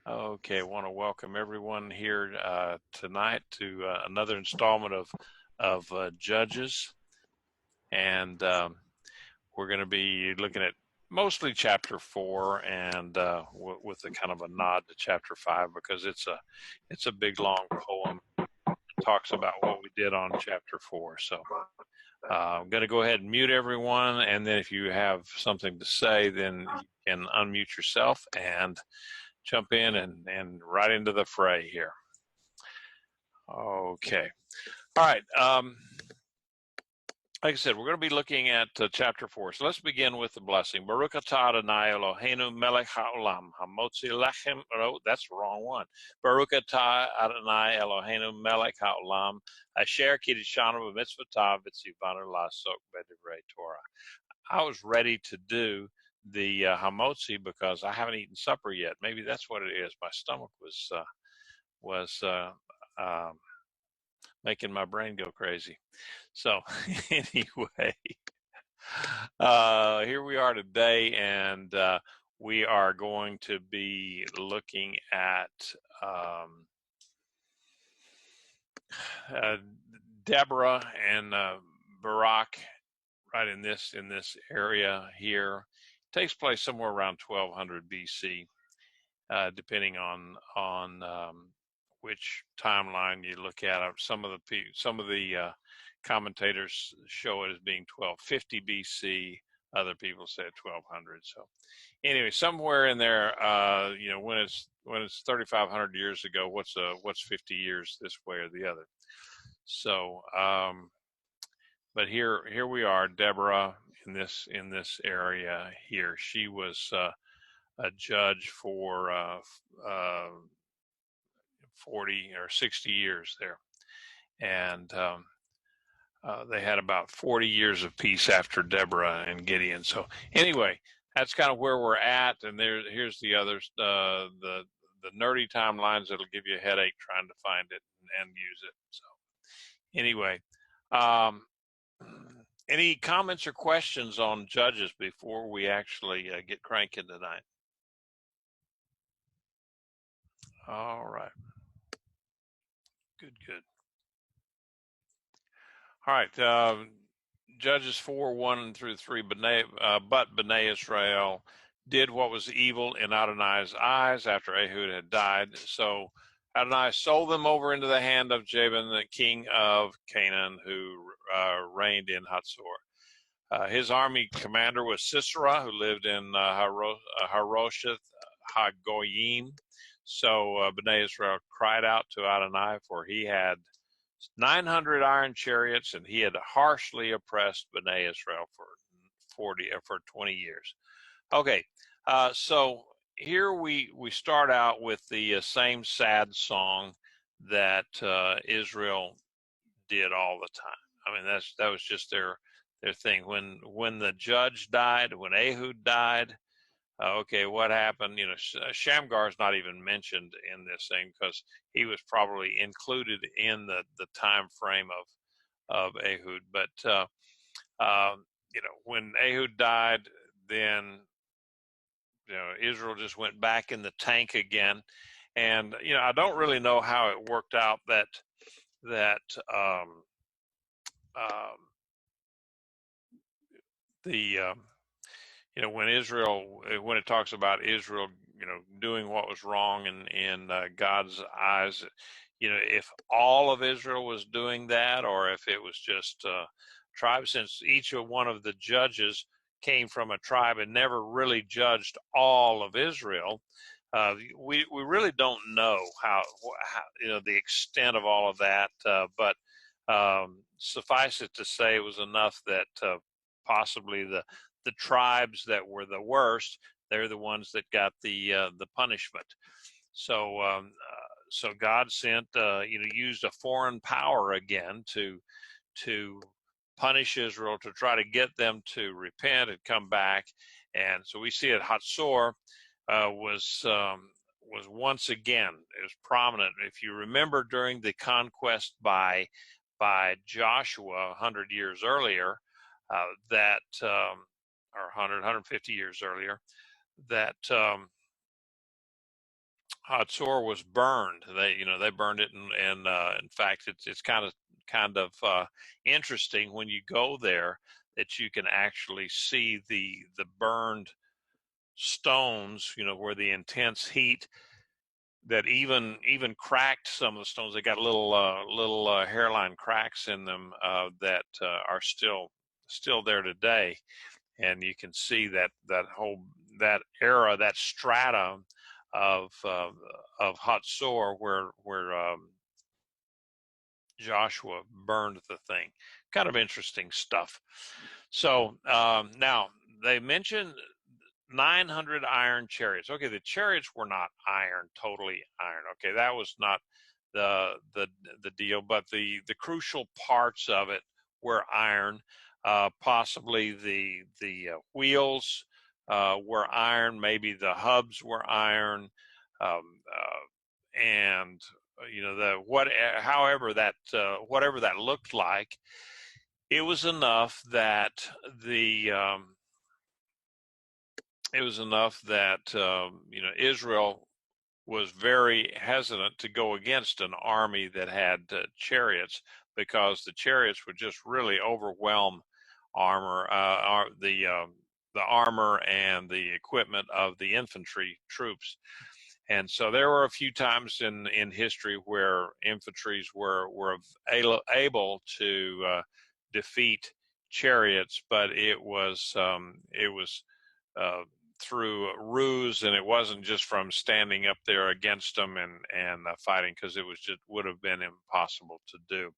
Okay, I want to welcome everyone here tonight to another installment of Judges, and we're going to be looking at mostly chapter 4, and with a kind of a nod to chapter 5 because it's a big long poem that talks about what we did on chapter 4. So I'm going to go ahead and mute everyone, and then if you have something to say, then you can unmute yourself and jump in and right into the fray here. Okay. All right. Like I said, we're going to be looking at chapter 4. So let's begin with the blessing. Baruch atah Adonai Eloheinu melech haolam hamotzi lechem. Oh, that's the wrong one. Baruch atah Adonai Eloheinu melech haolam asher kiddishanu b'mitzvotav v'tzivanu la'asok b'divrei Torah. I was ready to do the hamotzi because I haven't eaten supper yet. Maybe that's what it is. My stomach was making my brain go crazy. So anyway, here we are today, and we are going to be looking at Deborah and Barak. Right in this area here. It takes place somewhere around 1200 BC, depending on which timeline you look at. Some of the commentators show it as being 1250 BC. Other people say 1200. So anyway, somewhere in there, when it's 3,500 years ago, what's 50 years this way or the other? So. But here we are, Deborah, in this area here. She was a judge for 40 or 60 years there, and they had about 40 years of peace after Deborah and Gideon. So anyway, that's kind of where we're at. And here's the others, the nerdy timelines that'll give you a headache trying to find it and use it. So anyway. Any comments or questions on Judges before we actually get cranking tonight? All right. Good. All right. Judges 4:1-3. But Bnei Israel did what was evil in Adonai's eyes after Ehud had died. So Adonai sold them over into the hand of Jabin, the king of Canaan, who reigned in Hatzor. His army commander was Sisera, who lived in Harosheth Hagoyim. So Bnei Israel cried out to Adonai, for he had 900 iron chariots, and he had harshly oppressed Bnei Israel for 20 years. Okay, so here we start out with the same sad song that Israel did all the time. I mean, that was just their thing. When the judge died, when Ehud died, okay, what happened? Shamgar's not even mentioned in this thing because he was probably included in the time frame of Ehud. But when Ehud died, then Israel just went back in the tank again. And I don't really know how it worked out that when it talks about Israel, doing what was wrong in God's eyes, if all of Israel was doing that, or if it was just tribes, since each one of the judges came from a tribe and never really judged all of Israel. We really don't know how the extent of all of that, but suffice it to say, it was enough that possibly the tribes that were the worst, they're the ones that got the punishment. So so God sent used a foreign power again to punish Israel, to try to get them to repent and come back. And so we see that Hatzor was once again, it was prominent. If you remember, during the conquest by Joshua 100 years earlier, or 150 years earlier, that Hatzor was burned. They burned it, and in fact, it's kind of interesting when you go there that you can actually see the burned stones. Where the intense heat that even cracked some of the stones. They got little hairline cracks in them that are still there today, and you can see that era, that strata of Hatzor where Joshua burned the thing. Kind of interesting stuff. So now they mentioned 900 iron chariots. Okay, the chariots were not iron, totally iron. Okay, that was not the deal, but the crucial parts of it were iron. Possibly the wheels were iron. Maybe the hubs were iron, and however that whatever that looked like, it was enough that the Israel was very hesitant to go against an army that had chariots, because the chariots would just really overwhelm the armor and the equipment of the infantry troops. And so there were a few times in history where infantries were able to defeat chariots, but it was through ruse, and it wasn't just from standing up there against them and fighting, because it would have been impossible to do.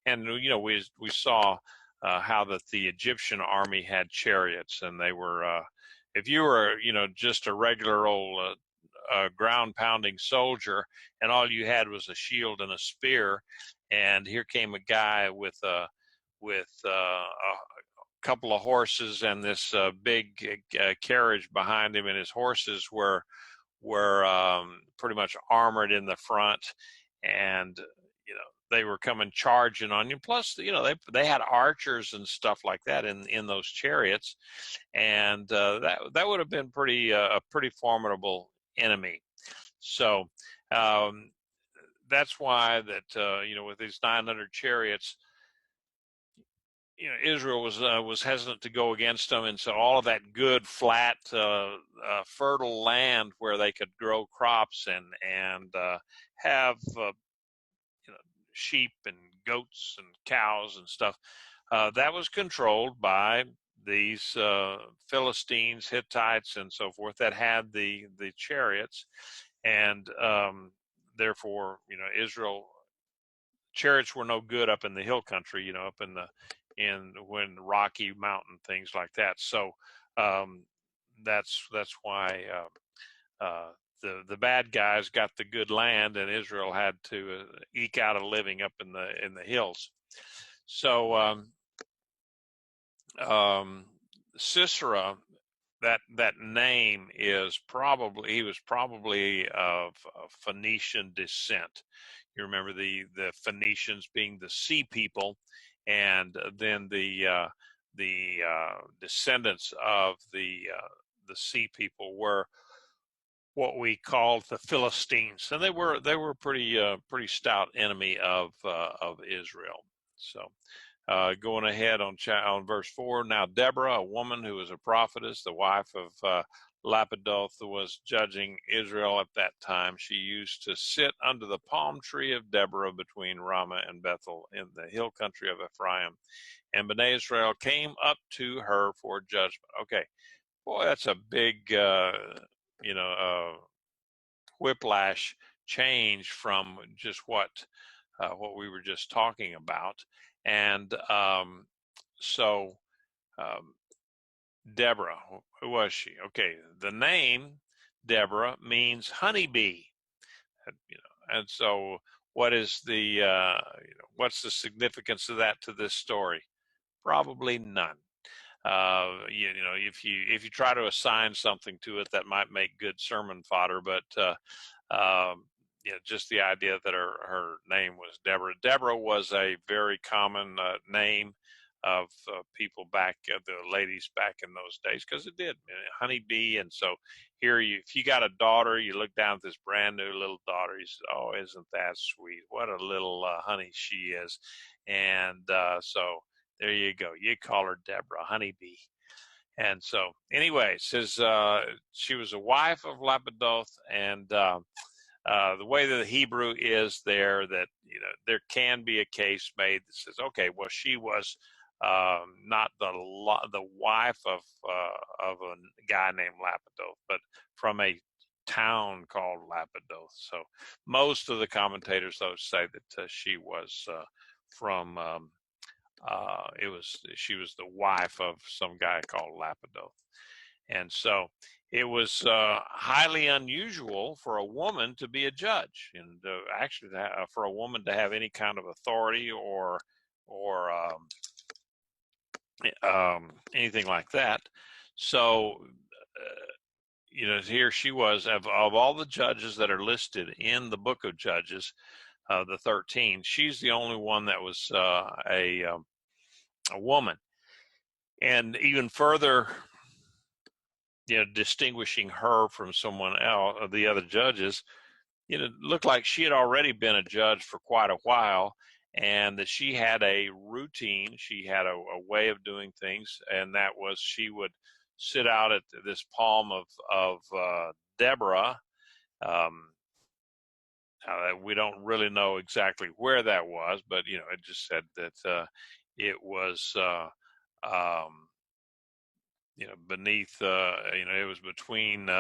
And we saw how that the Egyptian army had chariots, and they were if you were just a regular old ground pounding soldier, and all you had was a shield and a spear, and here came a guy with a couple of horses and this big carriage behind him, and his horses were pretty much armored in the front, and they were coming charging on you. Plus, they had archers and stuff like that in those chariots, and that would have been a pretty formidable enemy. So that's why that with these 900 chariots, Israel was hesitant to go against them, and so all of that good, flat, fertile land where they could grow crops and have sheep and goats and cows and stuff, that was controlled by these Philistines, Hittites, and so forth, that had the chariots, and therefore, Israel chariots were no good up in the hill country, up when Rocky Mountain, things like that. So that's why the bad guys got the good land, and Israel had to eke out a living up in the hills. So Sisera, that name is he was probably of Phoenician descent. You remember the Phoenicians being the sea people, and then the descendants of the sea people were what we called the Philistines, and they were pretty stout enemy of Israel. So going ahead on verse 4, now Deborah, a woman who was a prophetess, the wife of Lapidoth, was judging Israel at that time. She used to sit under the palm tree of Deborah between Ramah and Bethel in the hill country of Ephraim. And Bnei Israel came up to her for judgment. Okay, boy, that's a big, whiplash change from just what we were just talking about. And so Deborah, who was she? Okay, the name Deborah means honeybee. And so what is what's the significance of that to this story? Probably none. If you try to assign something to it, that might make good sermon fodder, but just the idea that her name was Deborah. Deborah was a very common name of people back, the ladies back in those days, because it did, honeybee. And so here, if you got a daughter, you look down at this brand new little daughter, you say, oh, isn't that sweet? What a little honey she is. And so there you go. You call her Deborah, honeybee. And so anyway, it says she was a wife of Lapidoth, and the way that the Hebrew is there, that there can be a case made that says, okay, well, she was not the wife of a guy named Lapidoth, but from a town called Lapidoth. So most of the commentators, though, say that she was from she was the wife of some guy called Lapidoth. And so it was highly unusual for a woman to be a judge, and actually for a woman to have any kind of authority or anything like that. So here she was, of all the judges that are listed in the book of Judges, the 13, she's the only one that was a woman. And even further, distinguishing her from someone else, the other judges, it looked like she had already been a judge for quite a while, and that she had a routine, she had a way of doing things, and that was she would sit out at this palm of Deborah. We don't really know exactly where that was, but it just said that it was beneath, it was between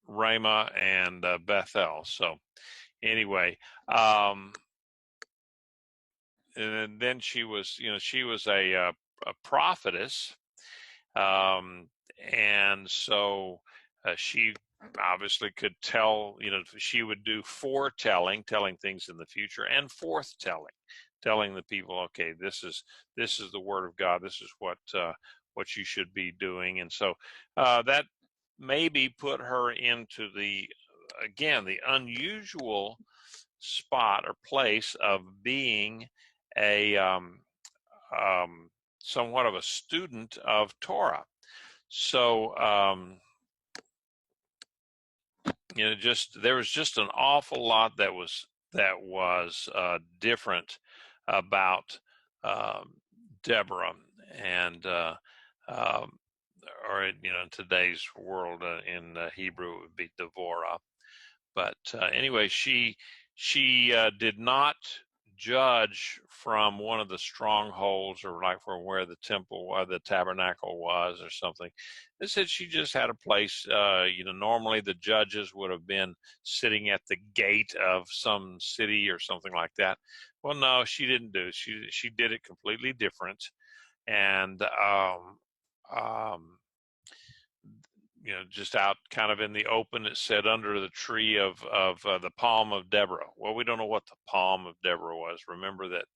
Ramah and Bethel. So anyway, and then she was, she was a prophetess, and so she obviously could tell. She would do foretelling, telling things in the future, and forthtelling, telling the people, okay, this is the word of God. This is what you should be doing. And so that maybe put her into the unusual spot or place of being a somewhat of a student of Torah. So there was just an awful lot that was different about Deborah, and or in today's world, in Hebrew it would be Deborah. But anyway, she did not judge from one of the strongholds, or like from where the temple or the tabernacle was or something. It said she just had a place. Normally the judges would have been sitting at the gate of some city or something like that. Well, no, she didn't do it. She did it completely different. And just out kind of in the open, it said under the tree of the palm of Deborah. Well, we don't know what the palm of Deborah was. Remember that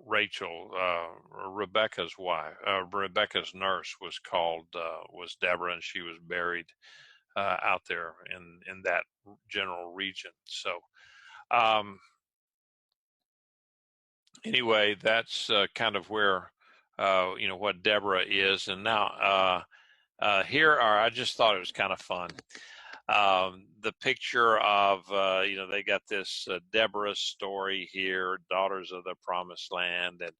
Rachel, Rebecca's wife, Rebecca's nurse was Deborah, and she was buried out there in that general region. So anyway, that's kind of where what Deborah is. And now I just thought it was kind of fun. The picture of they got this Deborah story here, daughters of the promised land, and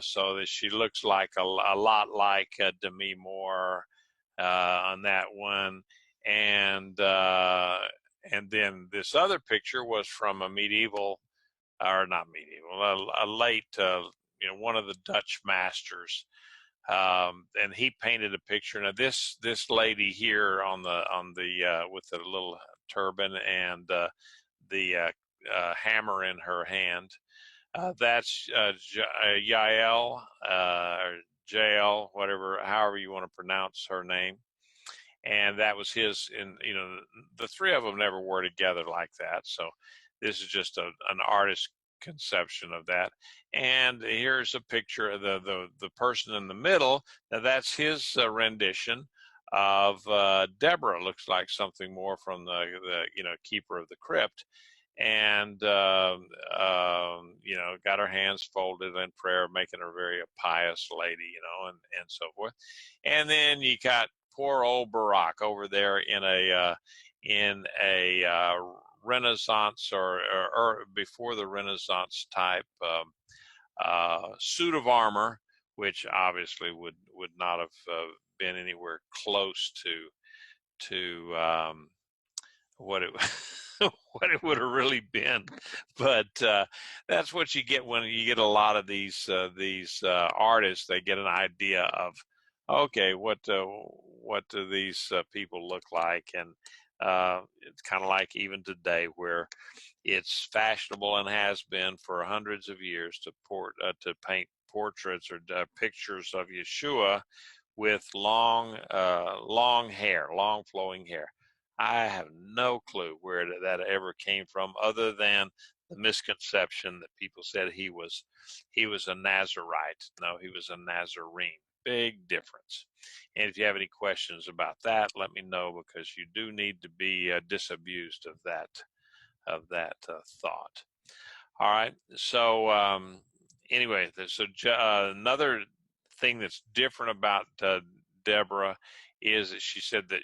so that she looks like a lot like Demi Moore on that one. And then this other picture was from a medieval, or not medieval, a late, one of the Dutch masters, and he painted a picture. Now this lady here on the with the little turban and the hammer in her hand, that's Jael, or Jael, however you want to pronounce her name. And that was his. And the three of them never were together like that. So this is just an artist's conception of that. And here's a picture of the person in the middle. Now that's his rendition of Deborah. Looks like something more from the keeper of the crypt. And got her hands folded in prayer, making her very a pious lady, and so forth. And then you got poor old Barak over there in a Renaissance or before the Renaissance type suit of armor, which obviously would not have been anywhere close to what it what it would have really been. But that's what you get when you get a lot of these artists. They get an idea of, okay, what do these people look like? And it's kind of like even today, where it's fashionable and has been for hundreds of years to paint portraits or pictures of Yeshua with long hair, long flowing hair. I have no clue where that ever came from, other than the misconception that people said he was a Nazarite. No, he was a Nazarene. Big difference. And if you have any questions about that, let me know, because you do need to be disabused of that thought. All right. So anyway, so another thing that's different about Deborah is that she said that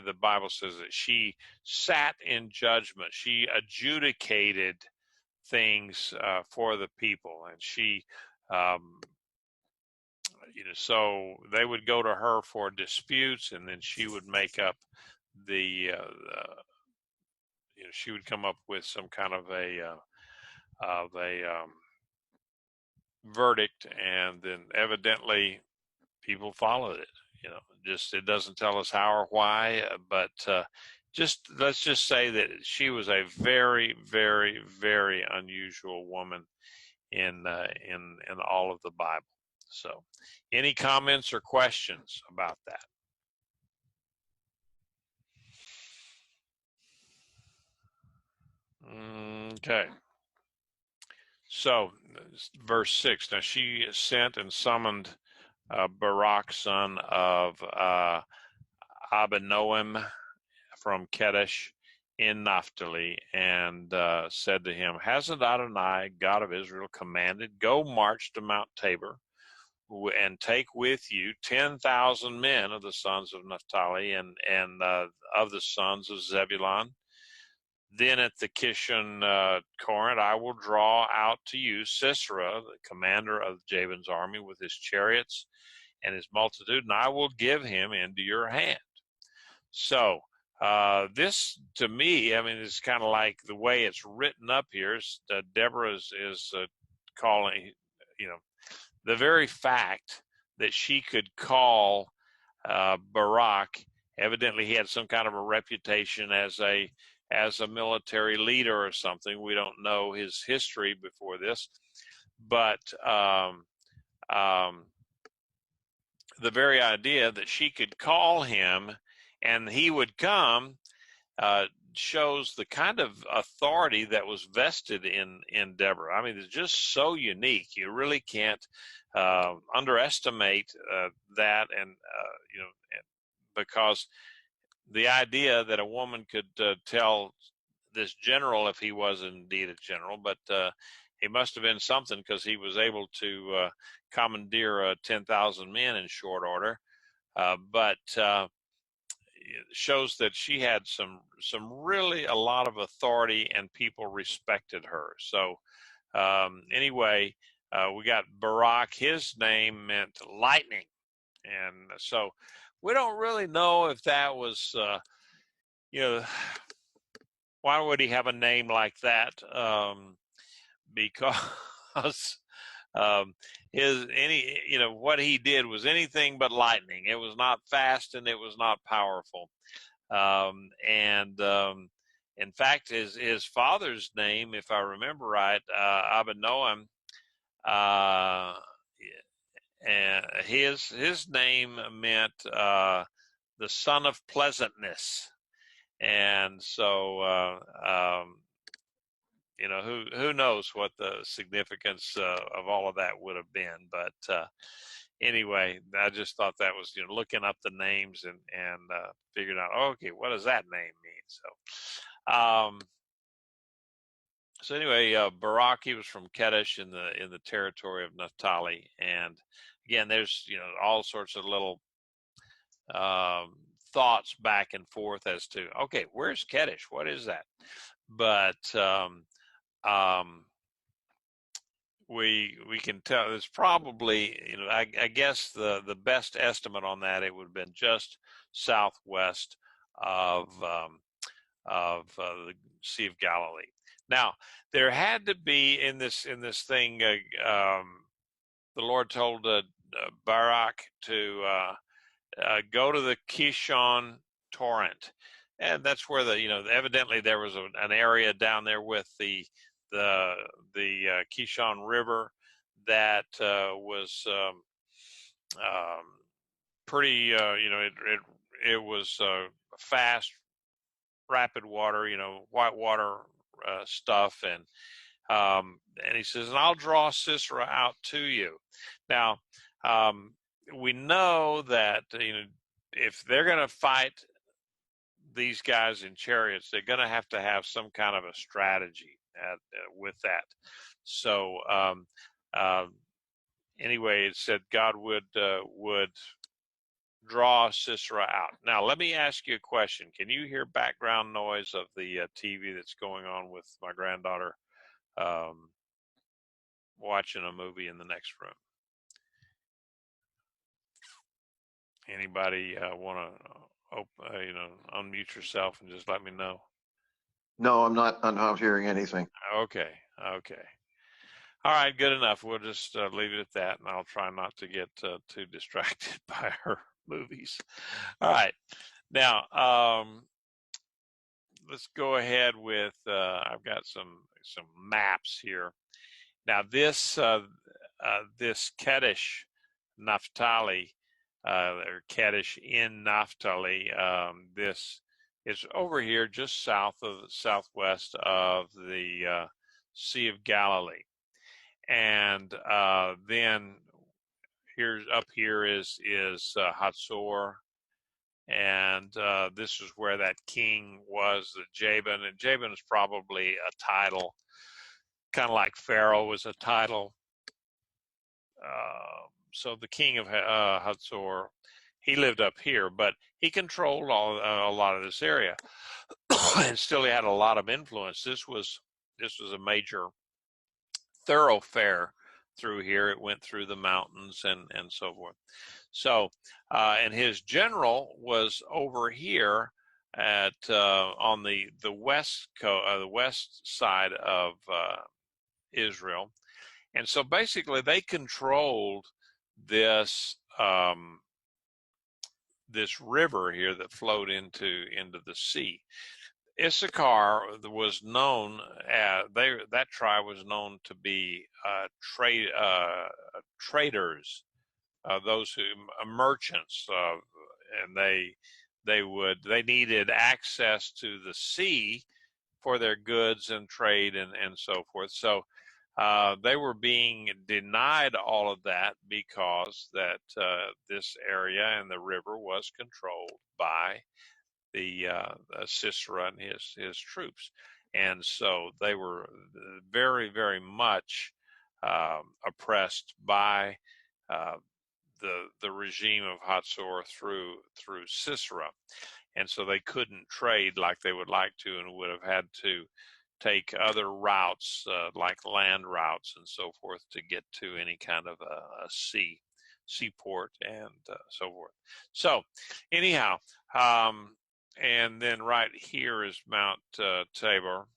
the Bible says that she sat in judgment. She adjudicated things for the people, and she, so they would go to her for disputes, and then she would make up she would come up with some kind of a verdict, and then evidently people followed it. Just it doesn't tell us how or why, but let's just say that she was a very, very, very unusual woman in all of the Bible. So, any comments or questions about that? Okay. So, verse 6. Now she sent and summoned Barak, son of Abinoam, from Kedesh in Naphtali, and said to him, "Hasn't Adonai, God of Israel, commanded, go march to Mount Tabor, and take with you 10,000 men of the sons of Naphtali and of the sons of Zebulun? Then at the Kishon Corinth I will draw out to you Sisera, the commander of Jabin's army, with his chariots and his multitude, and I will give him into your hand." So this, to me, I mean, it's kind of like the way it's written up here. Deborah is calling, the very fact that she could call Barak. Evidently, he had some kind of a reputation as a military leader or something. We don't know his history before this, but the very idea that she could call him and he would come shows the kind of authority that was vested in Deborah. I mean, it's just so unique. You really can't underestimate that, and because the idea that a woman could tell this general, if he was indeed a general, but he must have been something, because he was able to commandeer 10,000 men in short order. But it shows that she had some really a lot of authority, and people respected her. So anyway, we got Barak. His name meant lightning, and so we don't really know if that was why would he have a name like that? Because what he did was anything but lightning. It was not fast, and it was not powerful. In fact, his father's name, if I remember right, Abinoam, and his name meant the son of pleasantness. And so you know, who knows what the significance of all of that would have been. But anyway, I just thought that was, you know, looking up the names and figuring out, okay, what does that name mean? So anyway, Barak, he was from Kedesh in the territory of Naphtali, and again, there's, you know, all sorts of little um, thoughts back and forth as to, okay, where's Kedesh? What is that? But um, we can tell it's probably, you know, I guess the best estimate on that, it would have been just southwest of the Sea of Galilee. Now, there had to be in this thing. The Lord told Barak to go to the Kishon torrent, and that's where the, you know, evidently there was an area down there with the Kishon River that was pretty, you know, it was fast, rapid water, you know, white water stuff, and he says, and I'll draw Sisera out to you. Now, we know that, you know, if they're going to fight these guys in chariots, they're going to have some kind of a strategy with that. So anyway, it said God would draw Sisera out. Now, let me ask you a question. Can you hear background noise of the TV that's going on with my granddaughter watching a movie in the next room? Anybody want to you know, unmute yourself and just let me know? No, I'm not hearing anything. Okay. All right, good enough. We'll just leave it at that, and I'll try not to get too distracted by her movies. All right, now let's go ahead with. I've got some maps here. Now this Kedesh Naphtali, or Kedesh in Naphtali, this is over here just southwest of the Sea of Galilee. And then up here is Hatzor, and this is where that king was, the Jabin, and Jabin is probably a title, kind of like Pharaoh was a title. So the king of Hatzor, he lived up here, but he controlled a lot of this area, and still he had a lot of influence. This was a major thoroughfare through here. It went through the mountains and so forth. So, and his general was over here at on the west side of Israel, and so basically they controlled this this river here that flowed into the sea. Issachar was known that tribe was known to be traders, those who merchants, and they needed access to the sea for their goods and trade and so forth. So they were being denied all of that because that this area and the river was controlled by the Sisera and his troops, and so they were very, very much oppressed by the regime of Hatzor through Sisera, and so they couldn't trade like they would like to, and would have had to take other routes like land routes and so forth to get to any kind of a seaport and so forth. So anyhow, and then right here is Mount Tabor.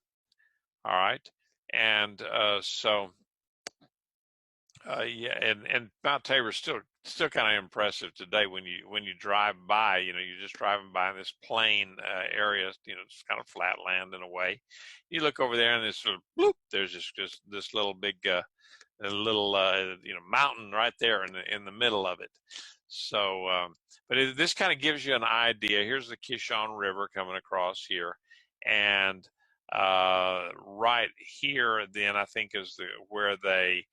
All right, and so yeah, and Mount Tabor is still kind of impressive today when you drive by. You know, you're just driving by in this plain area. You know, it's kind of flat land in a way. You look over there and it's sort of bloop, there's just this little big you know, mountain right there in the middle of it. So, but this kind of gives you an idea. Here's the Kishon River coming across here, and right here, then I think is where they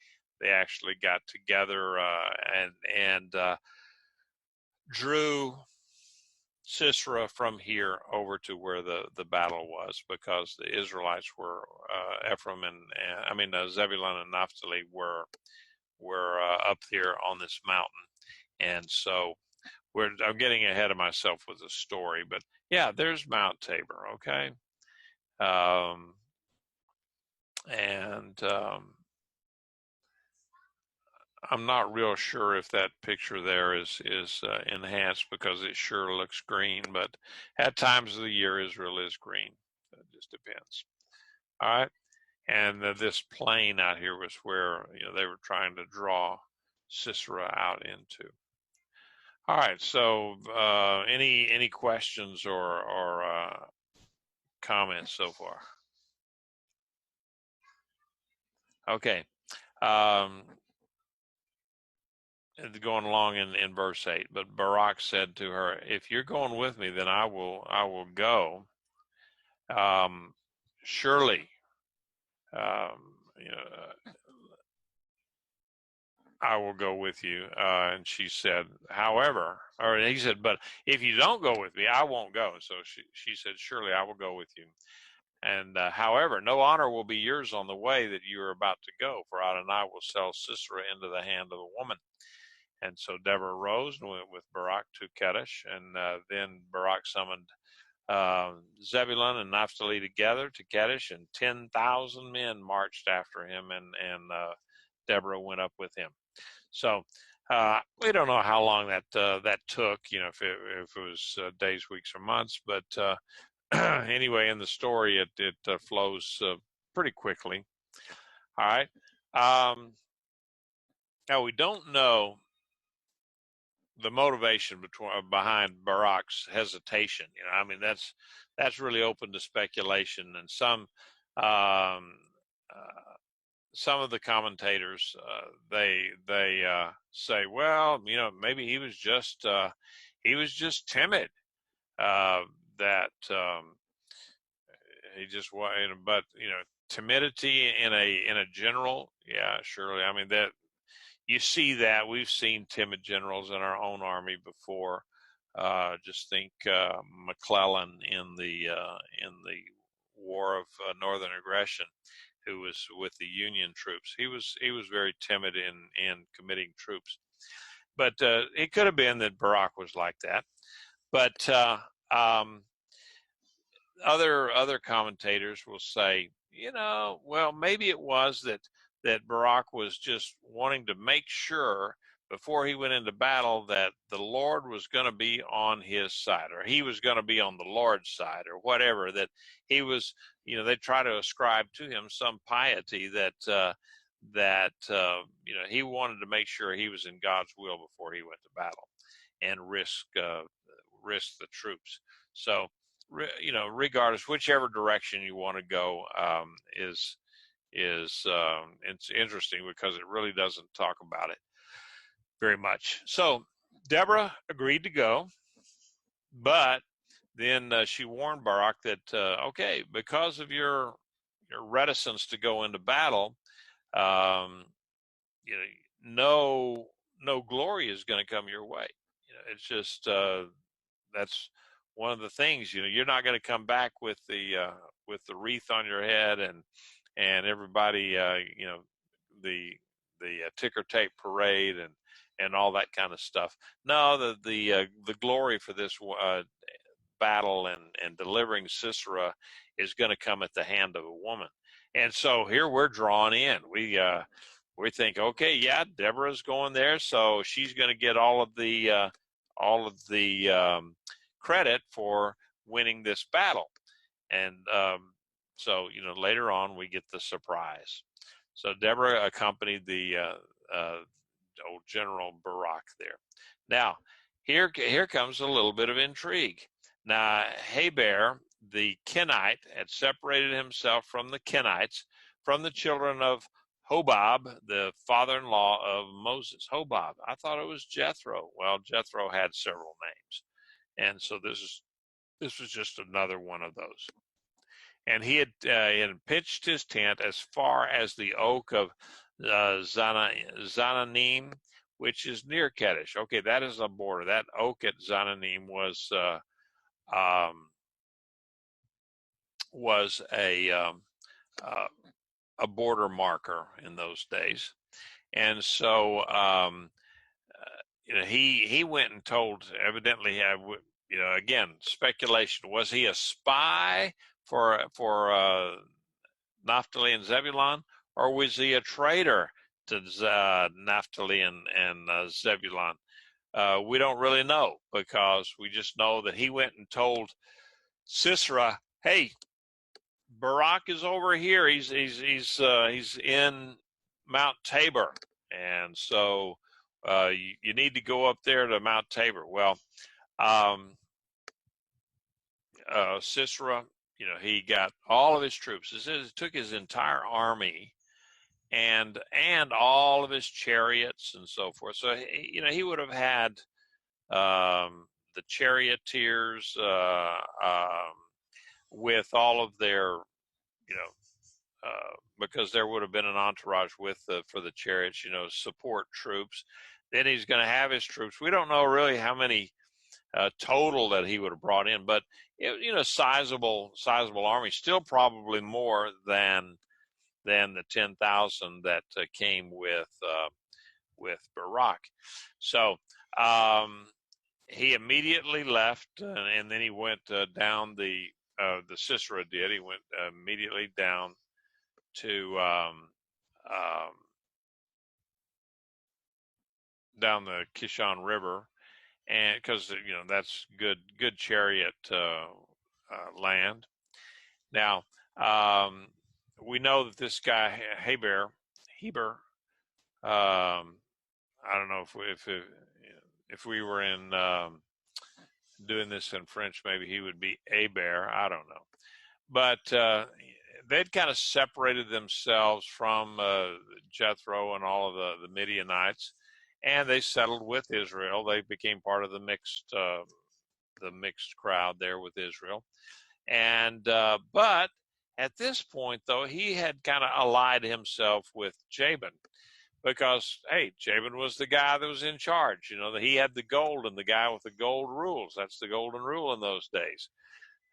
actually got together and drew Sisera from here over to where the battle was, because the Israelites were Ephraim and Zebulun and Naphtali were up here on this mountain, and so I'm getting ahead of myself with the story, but yeah, there's Mount Tabor, okay, and I'm not real sure if that picture there is enhanced, because it sure looks green, but at times of the year Israel is green. It just depends. All right, and this plain out here was where they were trying to draw Sisera out into. All right, so any questions or comments so far? Okay. Going along in verse 8, but Barak said to her, if you're going with me, then I will go. Surely, you know, I will go with you. And she said, however, or he said, but if you don't go with me, I won't go. So she said, surely I will go with you. And however, no honor will be yours on the way that you are about to go, for Adonai will sell Sisera into the hand of the woman. And so Deborah rose and went with Barak to Kadesh, and then Barak summoned Zebulun and Naphtali together to Kadesh, and 10,000 men marched after him, and Deborah went up with him. So we don't know how long that took, if it was days, weeks, or months, but anyway, in the story, it flows pretty quickly. All right. Now we don't know the motivation behind Barak's hesitation. That's really open to speculation, and um, some of the commentators they say, well, maybe he was just timid, that he just but timidity in a general, yeah, surely. That you see that we've seen timid generals in our own army before. Just think McClellan in the War of Northern Aggression, who was with the Union troops. He was very timid in committing troops, but it could have been that Barak was like that. But other commentators will say, well, maybe it was that Barak was just wanting to make sure before he went into battle that the Lord was going to be on his side, or he was going to be on the Lord's side, or whatever, that he was, they try to ascribe to him some piety that he wanted to make sure he was in God's will before he went to battle and risk the troops. So, regardless, whichever direction you want to go, is it's interesting, because it really doesn't talk about it very much. So Deborah agreed to go, but then she warned Barak that okay, because of your reticence to go into battle, um, no glory is going to come your way. It's just that's one of the things. You're not going to come back with the wreath on your head and everybody, the ticker tape parade and all that kind of stuff. No, the glory for this battle and delivering Sisera is going to come at the hand of a woman. And so here we're drawn in. We think, okay, yeah, Deborah's going there, so she's going to get all of the credit for winning this battle. And so later on we get the surprise. So Deborah accompanied the old General Barak there. Now here comes a little bit of intrigue. Now Heber the Kenite had separated himself from the Kenites, from the children of Hobab, the father-in-law of Moses. Hobab, I thought it was Jethro. Well, Jethro had several names, and so this was just another one of those. And he had pitched his tent as far as the oak of Zananim, which is near Kadesh. Okay, that is a border. That oak at Zananim was a border marker in those days. And so he went and told, evidently, again, speculation, was he a spy for Naphtali and Zebulun, or was he a traitor to Naphtali and Zebulun? We don't really know, because we just know that he went and told Sisera, "Hey, Barak is over here. He's in Mount Tabor, and so you need to go up there to Mount Tabor." Well, Sisera, he got all of his troops. It took his entire army and all of his chariots and so forth. So he would have had the charioteers with all of their, because there would have been an entourage with for the chariots, support troops. Then he's going to have his troops. We don't know really how many total that he would have brought in, but sizable army, still probably more than the 10,000 that came with Barak. So he immediately left, and then he went down the Sisera did. He went immediately down to down the Kishon River, and because that's good chariot land. Now we know that this guy Heber, I don't know if we were in doing this in French, maybe he would be Heber. I don't know, but they'd kind of separated themselves from Jethro and all of the Midianites, and they settled with Israel. They became part of the mixed crowd there with Israel. And but at this point, though, he had kind of allied himself with Jabin, because hey, Jabin was the guy that was in charge. That he had the gold, and the guy with the gold rules. That's the golden rule in those days.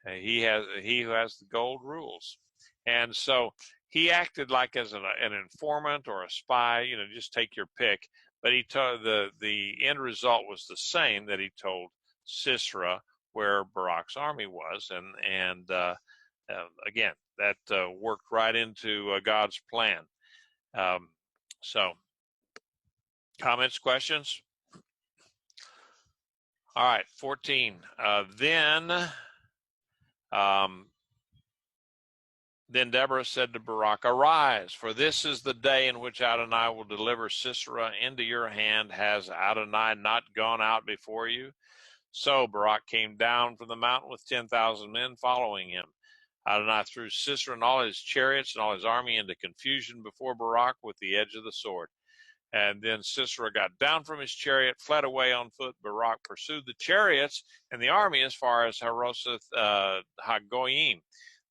He who has the gold rules, and so he acted like as an informant or a spy. Just take your pick. But he told the end result was the same, that he told Sisera where Barak's army was, and again, that worked right into God's plan. So, comments, questions? All right, 14. Then Deborah said to Barak, "Arise, for this is the day in which Adonai will deliver Sisera into your hand. Has Adonai not gone out before you?" So Barak came down from the mountain with 10,000 men following him. Adonai threw Sisera and all his chariots and all his army into confusion before Barak with the edge of the sword. And then Sisera got down from his chariot, fled away on foot. Barak pursued the chariots and the army as far as Harosheth Hagoyim.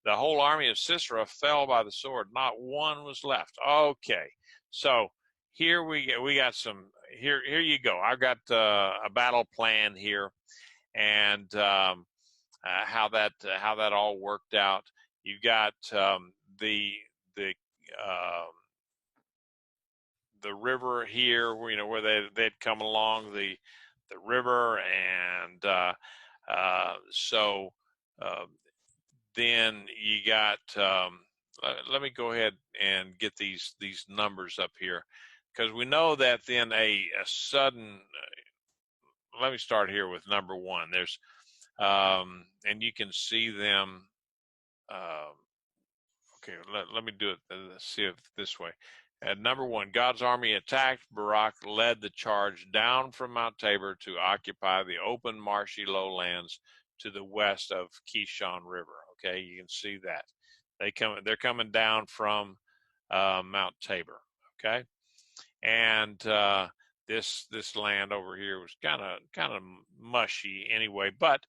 The whole army of Sisera fell by the sword. Not one was left. Okay, so here we got some. Here you go. I've got a battle plan here, and how that all worked out. You got the river here, where they'd come along the river, and so then you got. Let me go ahead and get these numbers up here, because we know that then a sudden. Let me start here with number one. There's and you can see them. Okay, let me do it. Let's see it this way. Number one, God's army attacked. Barak led the charge down from Mount Tabor to occupy the open, marshy lowlands to the west of Kishon River. Okay, you can see that they're coming down from Mount Tabor. Okay, and this land over here was kind of mushy anyway, but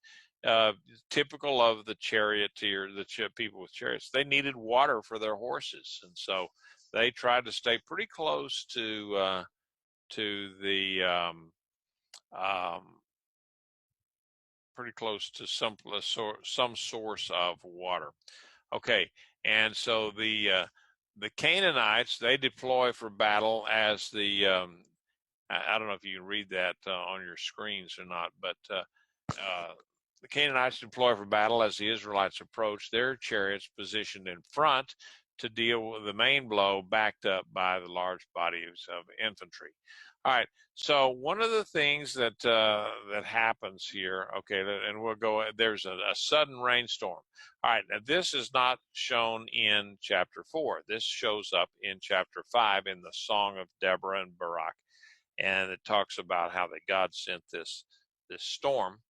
typical of the charioteer, people with chariots. They needed water for their horses, and so they tried to stay pretty close to the pretty close to some source of water. Okay, and so the Canaanites, they deploy for battle as the I don't know if you can read that on your screens or not, but the Canaanites deploy for battle as the Israelites approach, their chariots positioned in front to deal with the main blow, backed up by the large bodies of infantry. All right, so one of the things that that happens here, okay, and we'll go, there's a sudden rainstorm. All right, now this is not shown in chapter 4. This shows up in chapter 5 in the Song of Deborah and Barak, and it talks about how that God sent this storm.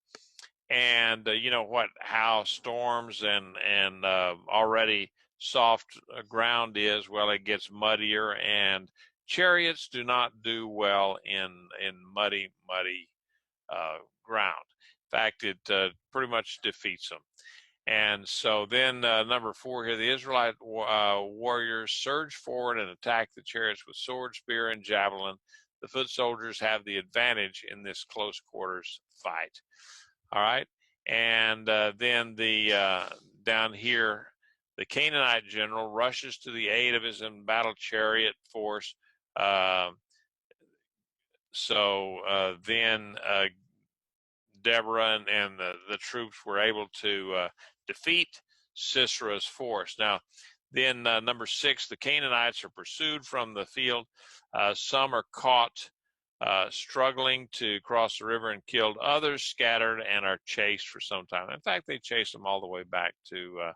And you know what, how storms and already soft ground is, well, it gets muddier, and chariots do not do well in muddy ground. In fact, it pretty much defeats them. And so then number 4 here, the Israelite warriors surge forward and attack the chariots with sword, spear, and javelin. The foot soldiers have the advantage in this close quarters fight. All right, and then the down here, the Canaanite general rushes to the aid of his embattled chariot force. Then Deborah and the troops were able to defeat Sisera's force. Now, then number 6, the Canaanites are pursued from the field. Some are caught struggling to cross the river and killed. Others scattered and are chased for some time. In fact, they chased them all the way back to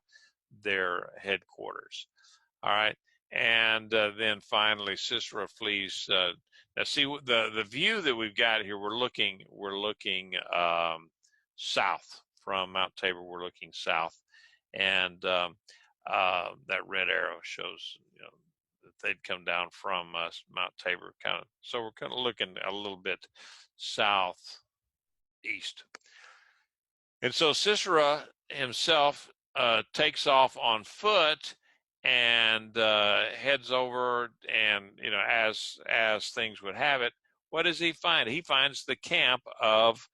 their headquarters. All right, and then finally Sisera flees. Now, see the view that we've got here. We're looking south from Mount Tabor. We're looking south, and that red arrow shows, you know, that they'd come down from Mount Tabor, kind of. So we're kind of looking a little bit southeast. And so Sisera himself takes off on foot and heads over, and you know, as things would have it, what does he find? He finds the camp of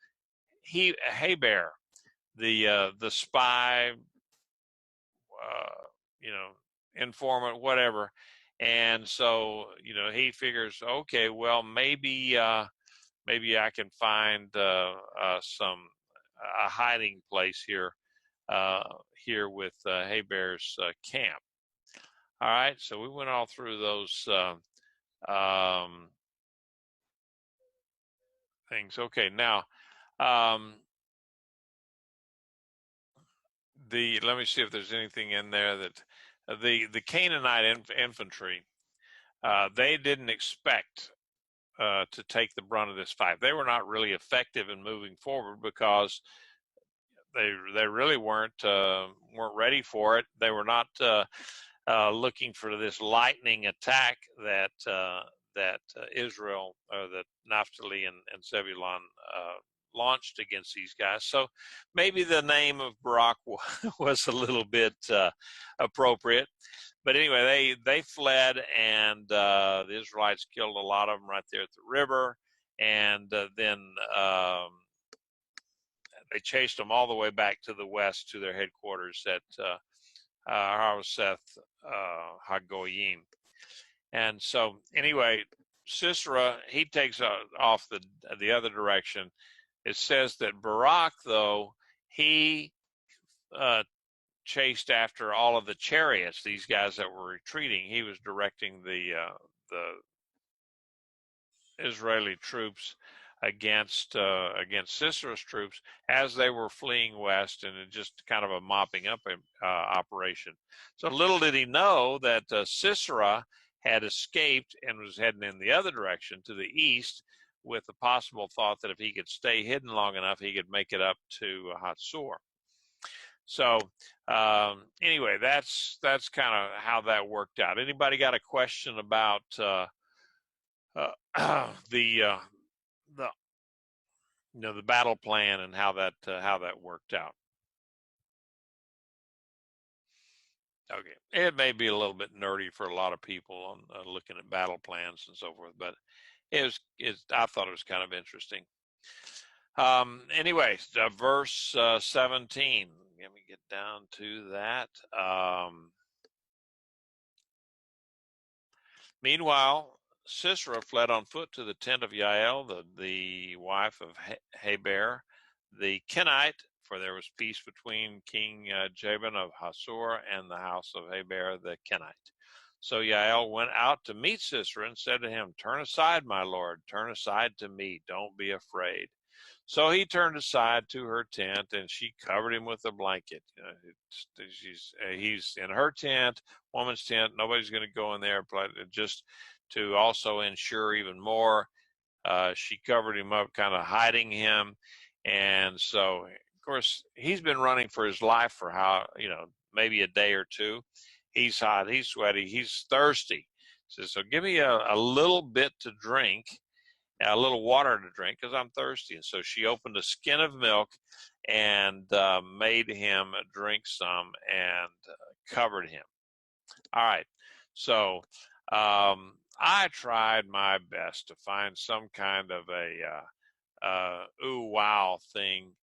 Heber, the spy, you know, informant, whatever. And so, you know, he figures, okay, well, maybe I can find a hiding place here with Heber's camp. All right, so we went all through those things. Okay, now let me see if there's anything in there that the Canaanite infantry, they didn't expect to take the brunt of this fight. They were not really effective in moving forward because they really weren't ready for it. They were not looking for this lightning attack that Israel, or that Naphtali and Zebulun launched against these guys. So maybe the name of Barak was a little bit appropriate. But anyway, they fled, and the Israelites killed a lot of them right there at the river, and then they chased them all the way back to the west to their headquarters at Haroseth Hagoyim. And so anyway, Sisera, he takes off the other direction. It says that Barak, though, he chased after all of the chariots, these guys that were retreating. He was directing the Israeli troops against Sisera's troops as they were fleeing west, and it just kind of a mopping up operation. So little did he know that Sisera had escaped and was heading in the other direction to the east, with the possible thought that if he could stay hidden long enough, he could make it up to Hatzor. So anyway, that's kind of how that worked out. Anybody got a question about the the battle plan and how that worked out. Okay, it may be a little bit nerdy for a lot of people on looking at battle plans and so forth, but I thought it was kind of interesting. Anyway, verse 17. Let me get down to that. Meanwhile, Sisera fled on foot to the tent of Jael, the wife of Heber the Kenite, for there was peace between King Jabin of Hasor and the house of Heber the Kenite. So Jael went out to meet Sisera and said to him, "Turn aside, my lord, turn aside to me, don't be afraid." So he turned aside to her tent, and she covered him with a blanket. He's in her tent, woman's tent. Nobody's going to go in there. But just to also ensure even more, she covered him up, kind of hiding him. And so, of course, he's been running for his life for maybe a day or two. He's hot, he's sweaty, he's thirsty. He says, "So give me a little bit to drink, a little water to drink, because I'm thirsty." And so she opened a skin of milk and made him drink some and covered him. All right. So I tried my best to find some kind of a ooh wow thing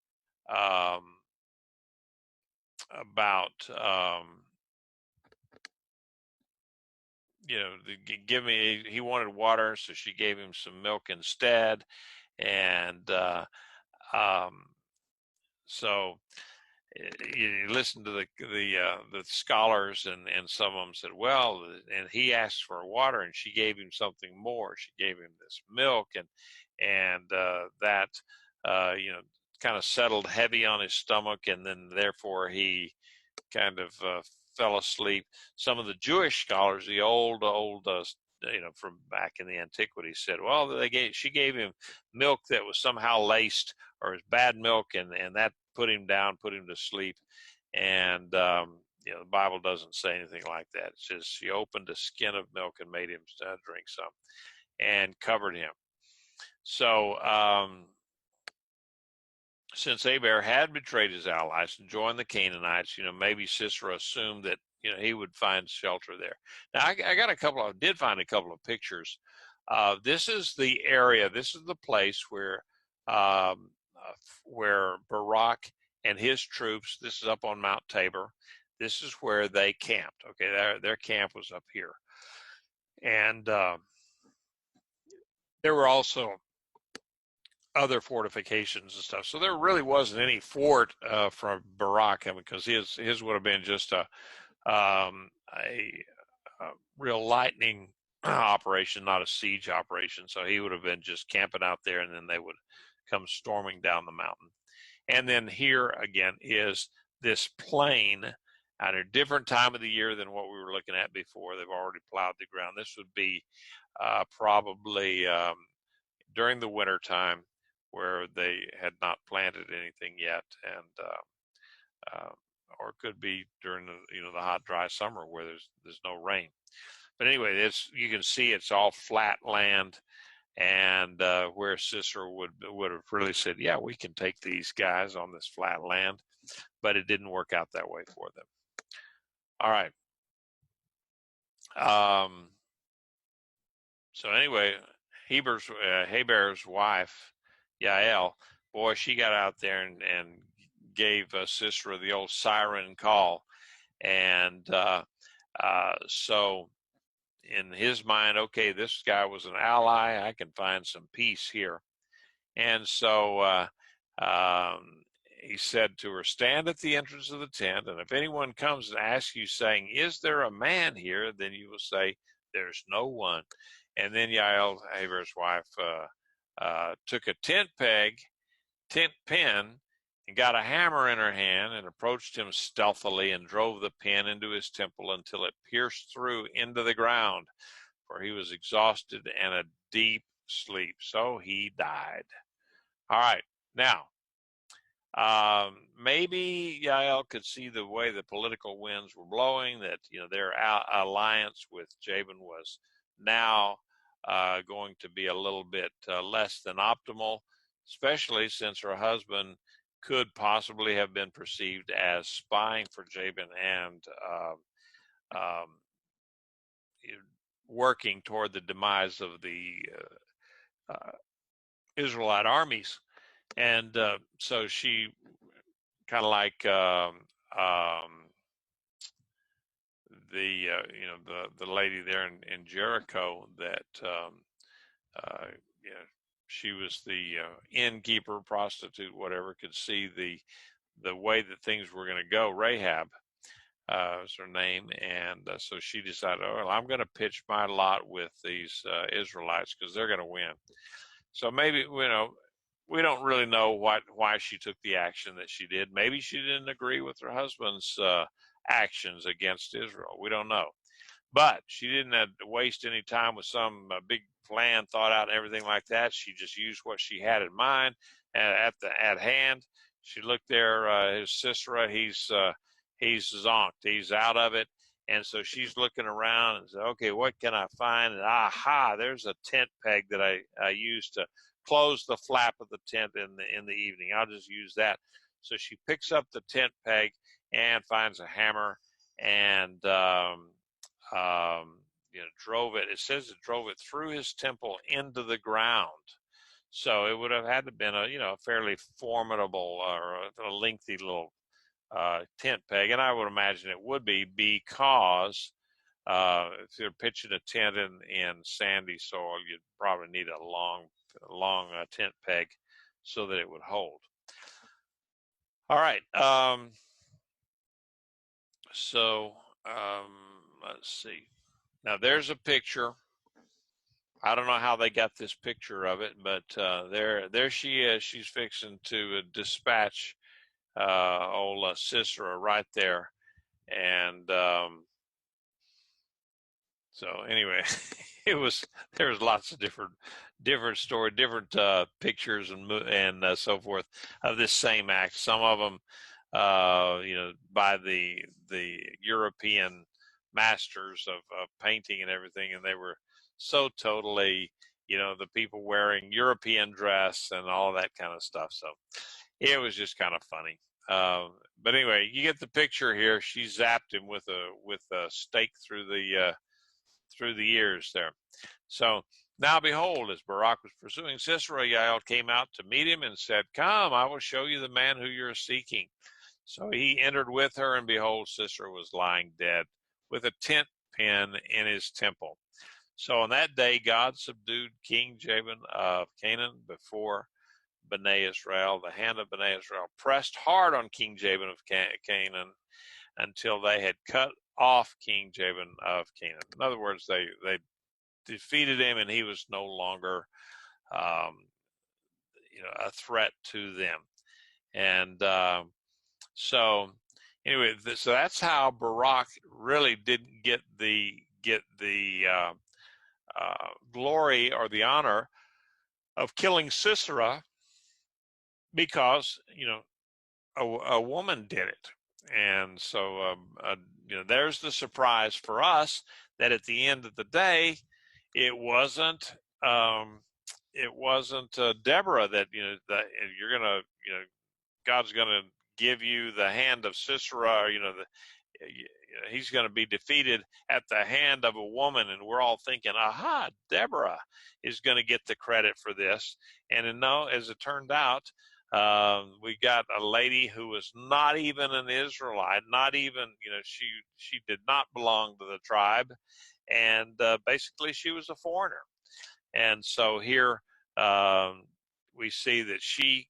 about give me. He wanted water, so she gave him some milk instead, and so you listen to the scholars, and some of them said, well, and he asked for water, and she gave him something more. She gave him this milk, and that kind of settled heavy on his stomach, and then therefore he kind of fell asleep. Some of the Jewish scholars, the old from back in the antiquity, said, well, she gave him milk that was somehow laced, or was bad milk, and that put him down, put him to sleep. And the Bible doesn't say anything like that. It says she opened a skin of milk and made him drink some, and covered him. So since Heber had betrayed his allies and joined the Canaanites, maybe Sisera assumed that he would find shelter there. Now, I did find a couple of pictures. This is the area. This is the place where Barak and his troops. This is up on Mount Tabor. This is where they camped. Okay, their camp was up here, and there were also other fortifications and stuff. So there really wasn't any fort from Barak, because his would have been just a real lightning operation, not a siege operation. So he would have been just camping out there, and then they would come storming down the mountain. And then here again is this plain at a different time of the year than what we were looking at before. They've already plowed the ground. This would be probably during the winter time, where they had not planted anything yet, and or it could be during the hot, dry summer where there's no rain. But anyway, you can see it's all flat land, and where Sisera would have really said, yeah, we can take these guys on this flat land, but it didn't work out that way for them. All right. So anyway, Heber's wife, Jael, boy, she got out there and gave Sisera the old siren call. And so in his mind, okay, this guy was an ally. I can find some peace here. And so he said to her, stand at the entrance of the tent, and if anyone comes and asks you, saying, is there a man here? Then you will say, there's no one. And then Jael, Heber's wife, took a tent pin, and got a hammer in her hand, and approached him stealthily, and drove the pin into his temple until it pierced through into the ground, for he was exhausted and a deep sleep. So he died. All right. Now, maybe Jael could see the way the political winds were blowing, that their alliance with Jabin was now going to be a little bit less than optimal. especially since her husband could possibly have been perceived as spying for Jabin and um, working toward the demise of the Israelite armies. And so she kind of like the lady there in Jericho that you know, she was the innkeeper, prostitute, whatever, could see the way that things were going to go. Rahab was her name, and so she decided, oh, well, I'm going to pitch my lot with these Israelites because they're going to win. So maybe we don't really know why she took the action that she did. Maybe she didn't agree with her husband's actions against Israel. We don't know. But she didn't have to waste any time with some big plan thought out and everything like that. She just used what she had in mind at hand. She looked there. His Sisera, he's zonked. He's out of it. And so she's looking around and said, okay, what can I find? And aha, there's a tent peg that I used to close the flap of the tent in the evening. I'll just use that. So she picks up the tent peg and finds a hammer and drove it. It says it drove it through his temple into the ground. So it would have had to have been a fairly formidable or a lengthy little tent peg, and I would imagine it would be because if you're pitching a tent in sandy soil, you'd probably need a long tent peg so that it would hold. All right. So let's see. Now there's a picture. I don't know how they got this picture of it, but there she is. She's fixing to dispatch old Sisera right there, and so anyway, there was lots of different story, different pictures and so forth of this same act. Some of them, by the European masters of painting and everything, and they were so totally, the people wearing European dress and all of that kind of stuff. So it was just kind of funny. But anyway, you get the picture here. She zapped him with a stake through the ears there. So now behold, as Barak was pursuing Sisera, Jael came out to meet him and said, come, I will show you the man who you're seeking. So he entered with her, and behold, Sisera was lying dead with a tent pin in his temple. So on that day, God subdued King Jabin of Canaan before Bnei Israel. The hand of Bnei Israel pressed hard on King Jabin of Canaan until they had cut off King Jabin of Canaan. In other words, they defeated him, and he was no longer a threat to them. And so anyway, so that's how Barak really didn't get the glory or the honor of killing Sisera, because a woman did it. And so there's the surprise for us, that at the end of the day, it wasn't Deborah that that you're gonna God's gonna give you the hand of Sisera, he's going to be defeated at the hand of a woman. And we're all thinking, aha, Deborah is going to get the credit for this. And no, as it turned out, we got a lady who was not even an Israelite, not even, she did not belong to the tribe. And basically she was a foreigner. And so here we see that she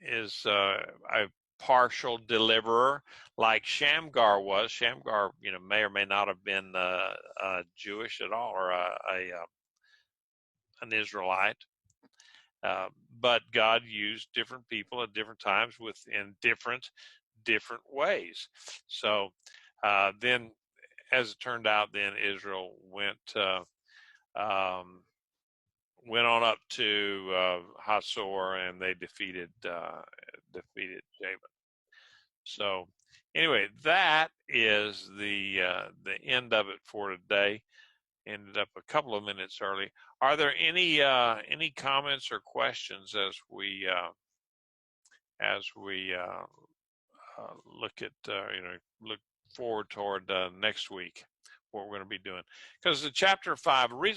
is a partial deliverer, like Shamgar was. Shamgar, may or may not have been Jewish at all, or an Israelite. But God used different people at different times in different ways. So then, as it turned out, then Israel went on up to Hazor, and they defeated Jabin. So anyway, that is the end of it for today. ended up a couple of minutes early. Are there any comments or questions as we look at look forward toward next week, what we're going to be doing? Because the chapter 5 reason